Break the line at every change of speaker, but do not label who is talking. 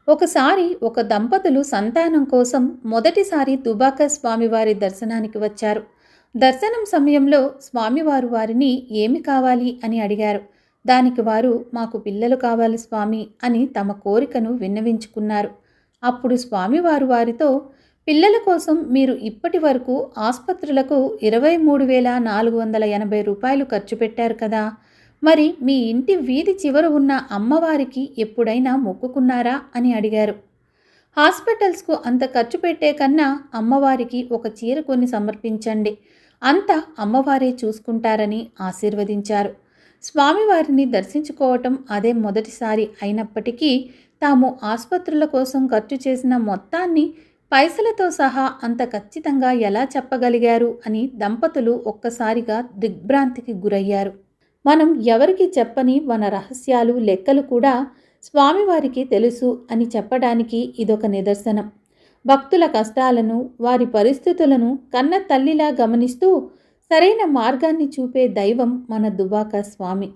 ఒకసారి ఒక దంపతులు సంతానం కోసం మొదటిసారి దుబాక స్వామివారి దర్శనానికి వచ్చారు. దర్శనం సమయంలో స్వామివారు వారిని ఏమి కావాలి అని అడిగారు. దానికి వారు మాకు పిల్లలు కావాలి స్వామి అని తమ కోరికను విన్నవించుకున్నారు. అప్పుడు స్వామివారు వారితో పిల్లల కోసం మీరు ఇప్పటి వరకు ఆస్పత్రులకు 23,480 రూపాయలు ఖర్చు పెట్టారు కదా, మరి మీ ఇంటి వీధి చివర ఉన్న అమ్మవారికి ఎప్పుడైనా మొక్కుకున్నారా అని అడిగారు. హాస్పిటల్స్కు అంత ఖర్చు పెట్టే కన్నా అమ్మవారికి ఒక చీర కొని సమర్పించండి, అంతా అమ్మవారే చూసుకుంటారని ఆశీర్వదించారు. స్వామివారిని దర్శించుకోవటం అదే మొదటిసారి అయినప్పటికీ తాము ఆసుపత్రుల కోసం ఖర్చు చేసిన మొత్తాన్ని పైసలతో సహా అంత ఖచ్చితంగా ఎలా చెప్పగలిగారు అని దంపతులు ఒక్కసారిగా దిగ్భ్రాంతికి గురయ్యారు. మనం ఎవరికి చెప్పని మన రహస్యాలు, లెక్కలు కూడా స్వామివారికి తెలుసు అని చెప్పడానికి ఇదొక నిదర్శనం. భక్తుల కష్టాలను, వారి పరిస్థితులను కన్న తల్లిలా గమనిస్తూ సరైన మార్గాన్ని చూపే దైవం మన దుబాక స్వామి.